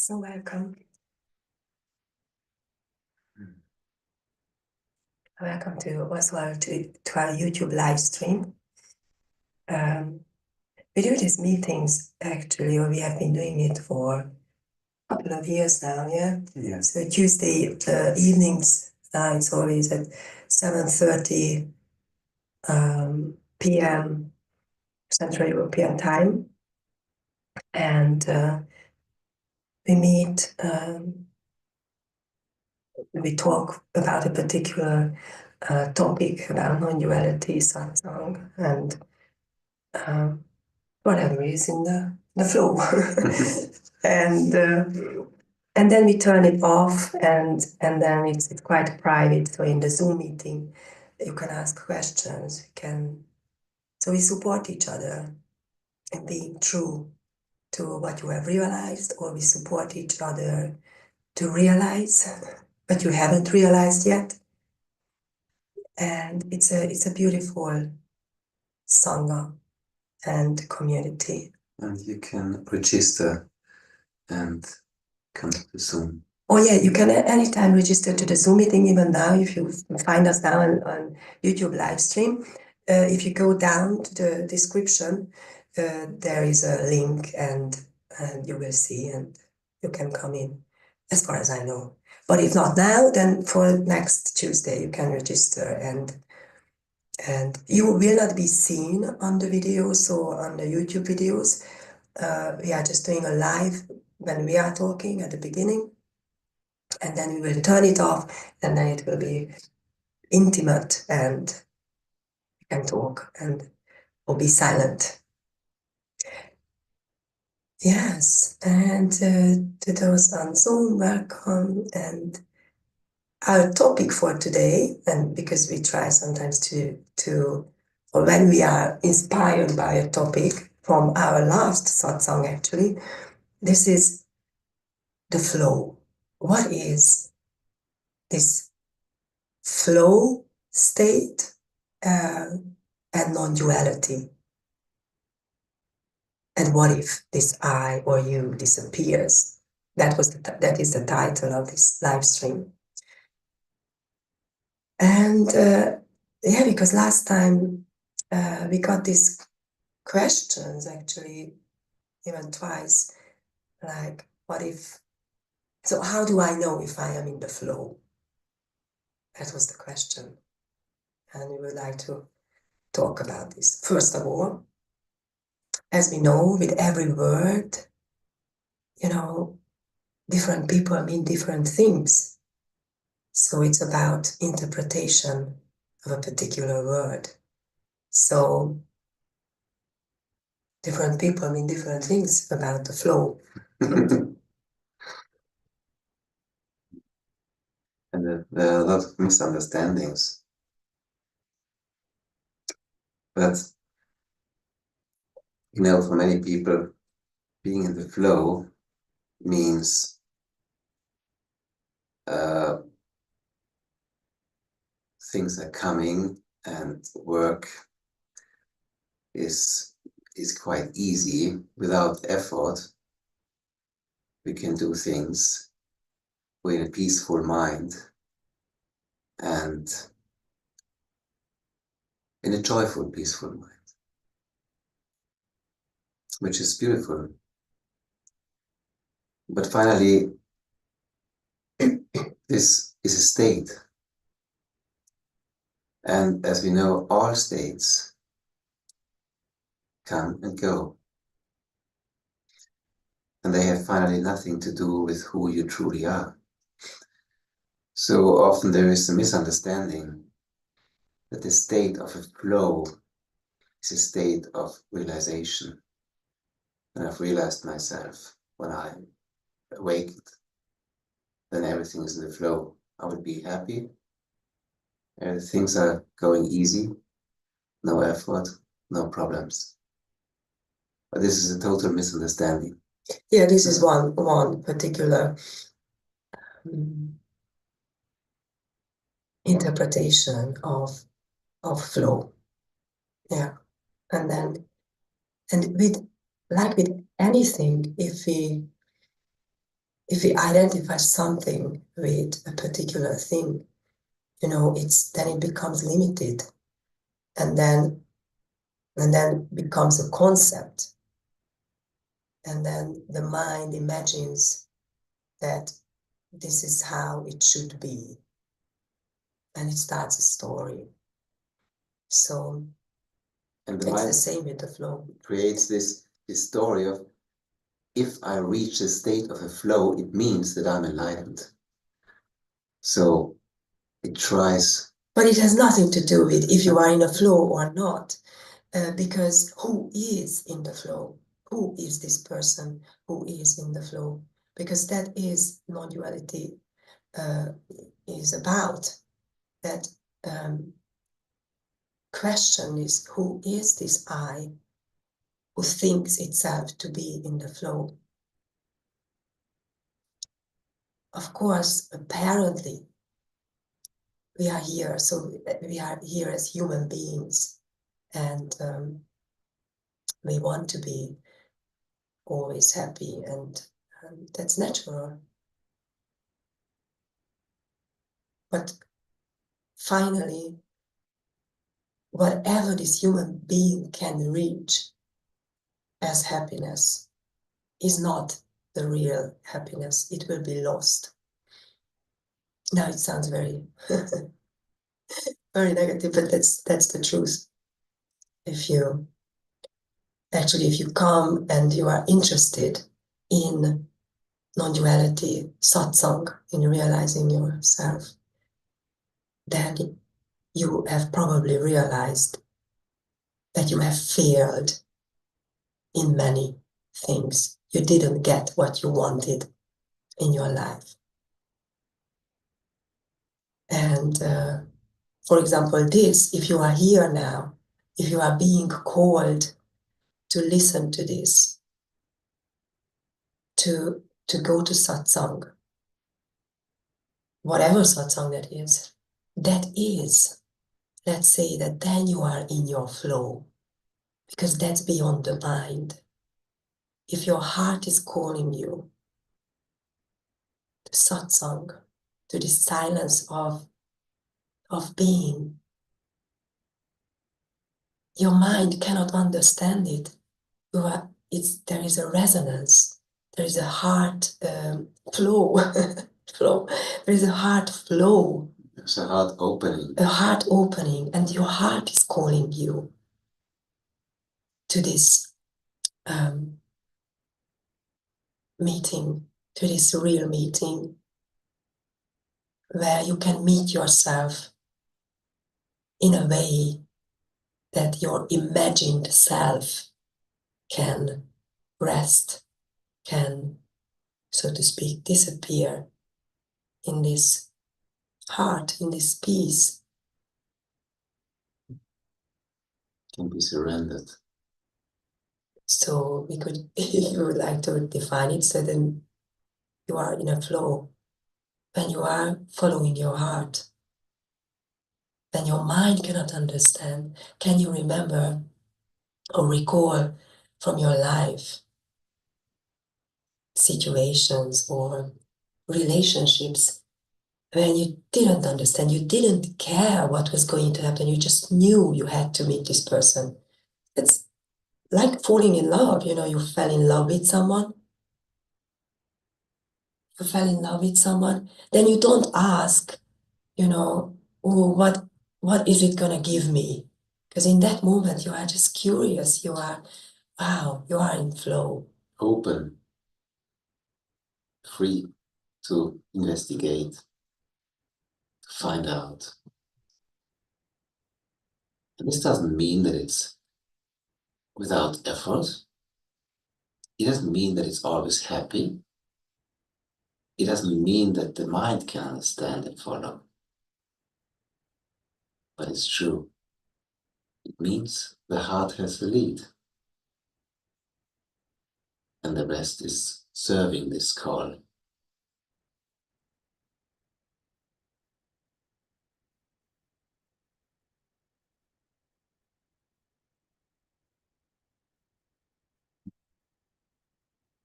So welcome. Welcome to our YouTube live stream. We do these meetings actually, or we have been doing it for a couple of years now, yeah? Yeah. So Tuesday evenings, it's always at 7:30 p.m. Central European time. And we meet, we talk about a particular topic about non-duality, satsang, and whatever is in the flow. and then we turn it off, and then it's quite private. So in the Zoom meeting, you can ask questions. So we support each other in being true to what you have realized, or we support each other to realize what you haven't realized yet. And it's a beautiful sangha and community. And you can register and come to the Zoom. Oh yeah, you can anytime register to the Zoom meeting, even now, if you find us now on YouTube live stream. If you go down to the description, there is a link, and you will see, and you can come in, as far as I know. But if not now, then for next Tuesday you can register, and you will not be seen on the videos or on the YouTube videos. We are just doing a live when we are talking at the beginning, and then we will turn it off, and then it will be intimate, and you can talk or be silent. Yes, and to those on Zoom, welcome. And our topic for today, and because we try sometimes or when we are inspired by a topic from our last satsang, actually, this is the flow. What is this flow state and non-duality? And what if this I or you disappears? That is the title of this live stream. And yeah, because last time we got these questions, actually, even twice, like, what if? So how do I know if I am in the flow? That was the question. And we would like to talk about this. First of all, as we know, with every word, different people mean different things. So it's about interpretation of a particular word. So different people mean different things about the flow. And there are a lot of misunderstandings. But, for many people, being in the flow means things are coming, and work is quite easy. Without effort, we can do things with a peaceful mind and in a joyful, peaceful mind, which is beautiful. But finally, this is a state. And as we know, all states come and go. And they have finally nothing to do with who you truly are. So often there is a misunderstanding that the state of a flow is a state of realization. And I've realized myself when I'm awakened, then everything is in the flow. I would be happy. Things are going easy, no effort, no problems. But this is a total misunderstanding. Yeah, this is one particular interpretation of flow. Yeah, and with anything, if we if we identify something with a particular thing, then it becomes limited, and then becomes a concept, and then the mind imagines that this is how it should be, and it starts a story. So And the it's mind the same with the flow. Creates this story of, if I reach the state of a flow, it means that I'm enlightened. So it tries. But it has nothing to do with if you are in a flow or not, because who is in the flow? Who is this person who is in the flow? Because that is non-duality is about. That question is, who is this I who thinks itself to be in the flow? Of course, apparently, we are here, so we are here as human beings, and we want to be always happy, and that's natural. But finally, whatever this human being can reach as happiness is not the real happiness. It will be lost. Now it sounds very, very negative, but that's the truth. If you come and you are interested in non-duality, satsang, in realizing yourself, then you have probably realized that you have failed in many things. You didn't get what you wanted in your life. And for example, if you are here now, if you are being called to listen to this, to go to satsang, whatever satsang that is, let's say that then you are in your flow, because that's beyond the mind. If your heart is calling you to satsang, to the silence of being, your mind cannot understand it. There is a resonance. There is a heart flow. flow. There is a heart flow. There's a heart opening. A heart opening, and your heart is calling you to this meeting, to this real meeting, where you can meet yourself in a way that your imagined self can rest, can, so to speak, disappear in this heart, in this peace. Can be surrendered. So we could, if you would like to define it, so then you are in a flow. When you are following your heart, then your mind cannot understand. Can you remember or recall from your life situations or relationships when you didn't understand, you didn't care what was going to happen, you just knew you had to meet this person? It's like falling in love, you fell in love with someone. You fell in love with someone, then you don't ask, oh, what is it gonna give me? Because in that moment you are just curious, you are in flow. Open, free to investigate, to find out. And this doesn't mean that it's without effort. It doesn't mean that it's always happy. It doesn't mean that the mind can understand and follow. But it's true. It means the heart has the lead. And the rest is serving this call.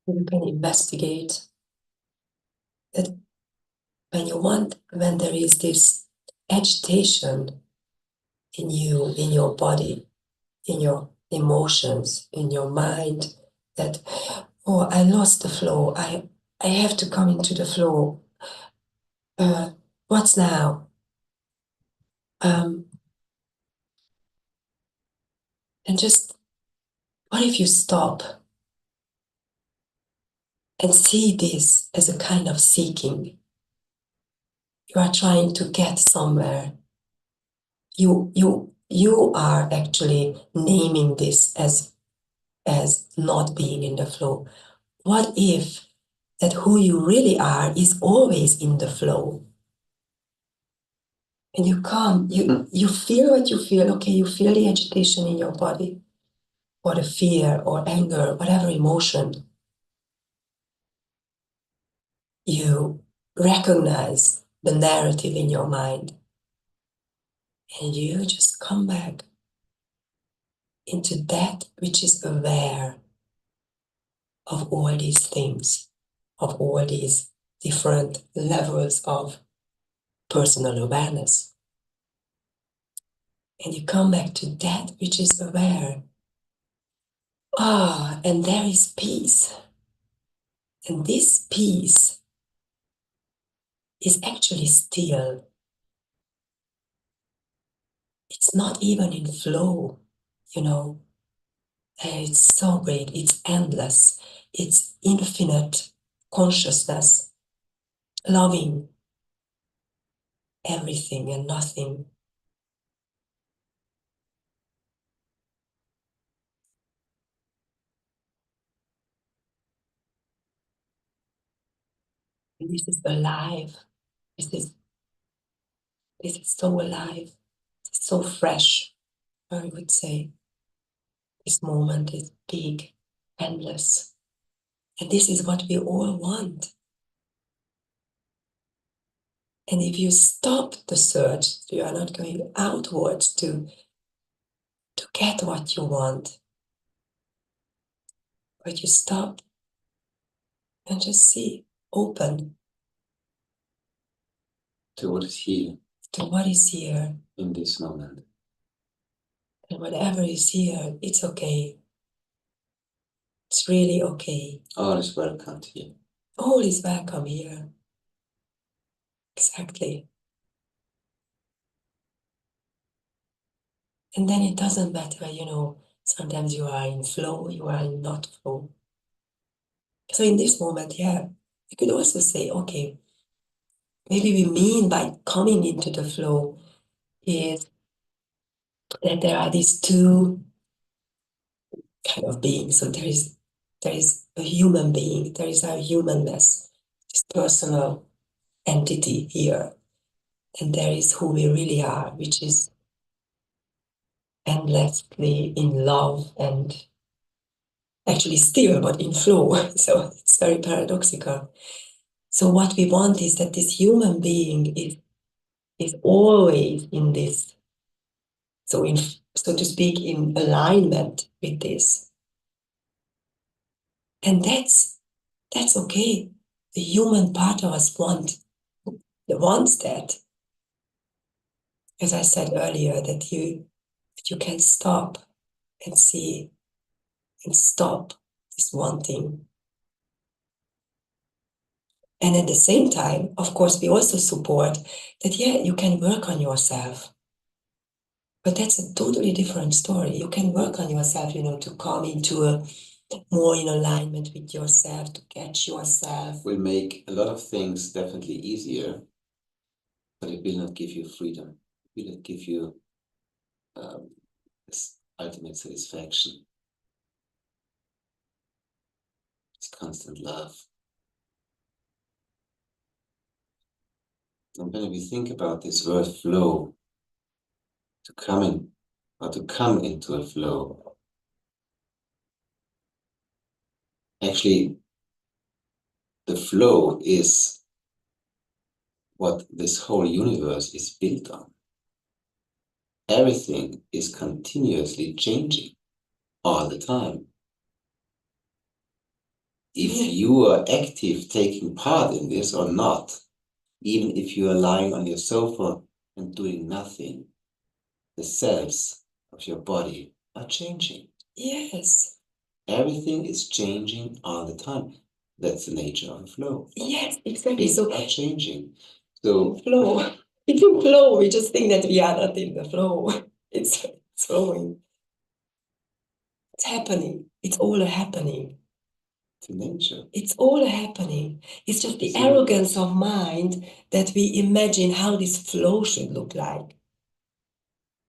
You can investigate that when there is this agitation in you, in your body, in your emotions, in your mind, that, oh, I lost the flow, I have to come into the flow. What's now? And just, what if you stop and see this as a kind of seeking? You are trying to get somewhere. You are actually naming this as not being in the flow. What if that who you really are is always in the flow? And you feel what you feel. Okay, you feel the agitation in your body, or the fear or anger, whatever emotion. You recognize the narrative in your mind, and you just come back into that which is aware of all these things, of all these different levels of personal awareness. And you come back to that which is aware. And there is peace. And this peace is actually still. It's not even in flow, you know. And it's so great. It's endless. It's infinite consciousness, loving everything and nothing. And this is alive. This is so alive. It's so fresh, I would say. This moment is big, endless. And this is what we all want. And if you stop the search, you are not going outwards to get what you want. But you stop and just see, open to what is here, to what is here. in this moment. And whatever is here, it's okay. It's really okay. All is welcomed here. All is welcome here. Exactly. And then it doesn't matter, sometimes you are in flow, you are in not flow. So in this moment, yeah, you could also say, okay, maybe we mean by coming into the flow is that there are these two kind of beings. So there is a human being, there is our humanness, this personal entity here, and there is who we really are, which is endlessly in love and actually still, but in flow. So it's very paradoxical. So what we want is that this human being is always in this, so to speak, in alignment with this. And that's okay. The human part of us wants that. As I said earlier, that you can stop and see and stop this wanting. And at the same time, of course, we also support that, yeah, you can work on yourself. But that's a totally different story. You can work on yourself, to come into a more in alignment with yourself, to catch yourself. Will make a lot of things definitely easier, but it will not give you freedom. It will not give you this ultimate satisfaction. It's constant love. And when we think about this word flow, to come in or to come into a flow, actually, the flow is what this whole universe is built on. Everything is continuously changing all the time. if you are active, taking part in this or not, even if you are lying on your sofa and doing nothing, the cells of your body are changing. Yes. Everything is changing all the time. That's the nature of flow. Yes, exactly. Things So are changing. So flow. If you flow, we just think that we are not in the flow. It's flowing. It's happening. It's all happening. to nature. It's all happening. It's just the So- arrogance of mind that we imagine how this flow should look like.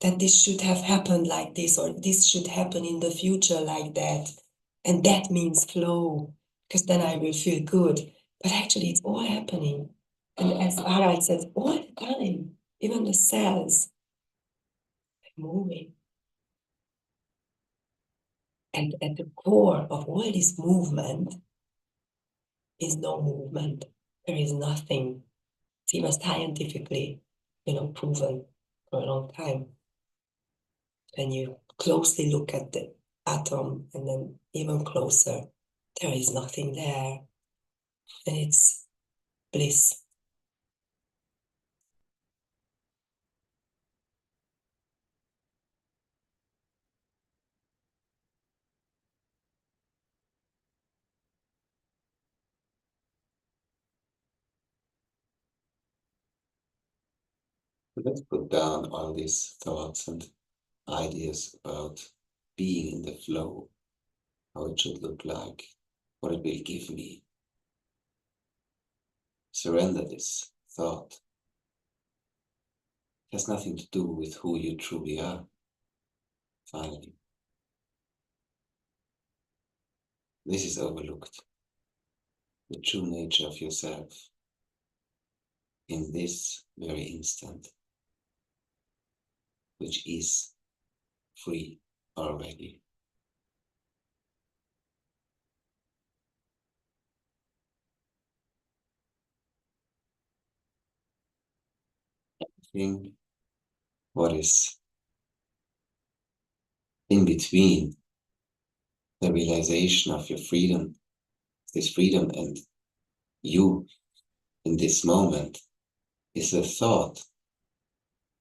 That this should have happened like this, or this should happen in the future like that. And that means flow, because then I will feel good. But actually, it's all happening. And as Harald says, all the time, even the cells are moving. And at the core of all this movement is no movement. There is nothing. It's even scientifically, proven for a long time. When you closely look at the atom and then even closer, there is nothing there. And it's bliss. Let's put down all these thoughts and ideas about being in the flow, how it should look like, what it will give me. Surrender this thought. It has nothing to do with who you truly are. Finally, this is overlooked. The true nature of yourself in this very instant, which is free already. Everything what is in between the realization of your freedom, this freedom and you in this moment is a thought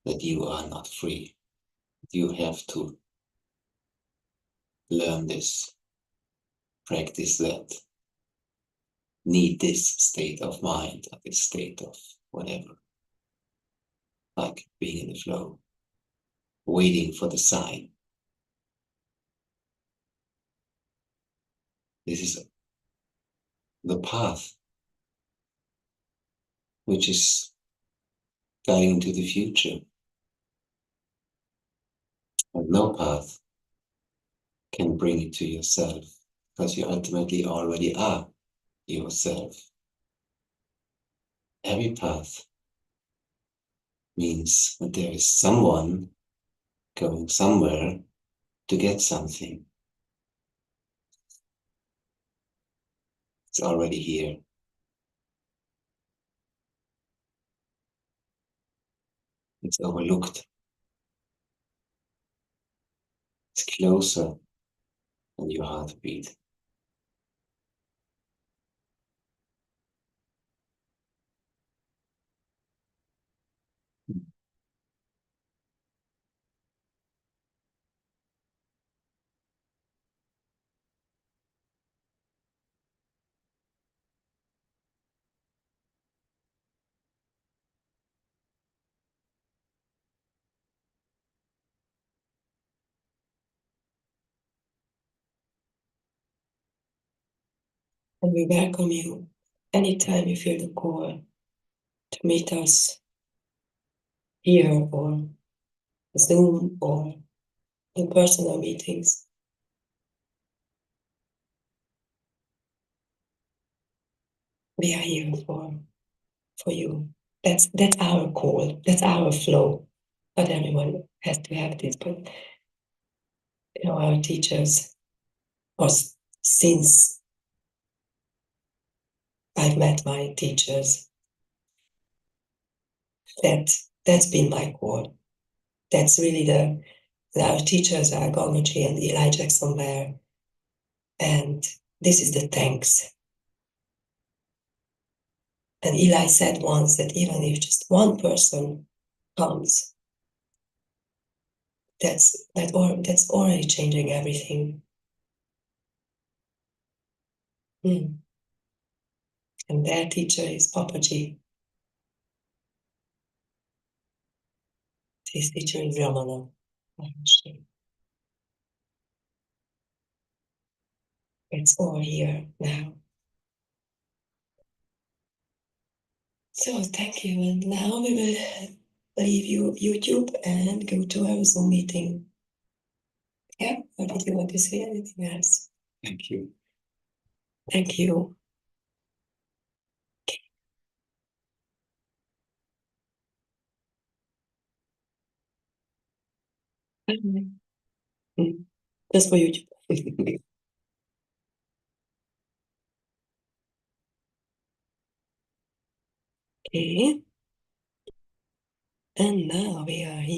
that you are not free. You have to learn this, practice that, need this state of mind, or this state of whatever, like being in the flow, waiting for the sign. This is the path which is guiding to the future. And no path can bring you to yourself, because you ultimately already are yourself. Every path means that there is someone going somewhere to get something. It's already here. It's overlooked. It's closer than your heartbeat. And we welcome you anytime you feel the call to meet us here or Zoom or in personal meetings. We are here for you. That's our call. That's our flow. Not everyone has to have this, but our teachers, or since I've met my teachers, that's been my call. That's really our teachers are Gongji and Eli Jackson Ware, and This is the thanks. And Eli said once that even if just one person comes, that's already changing everything. And their teacher is Papaji. His teacher is Ramana. It's all here now. So thank you. And now we will leave you YouTube and go to our Zoom meeting. Yeah? Or did you want to say anything else? Thank you. Thank you. Just for YouTube. Okay. And now we are here.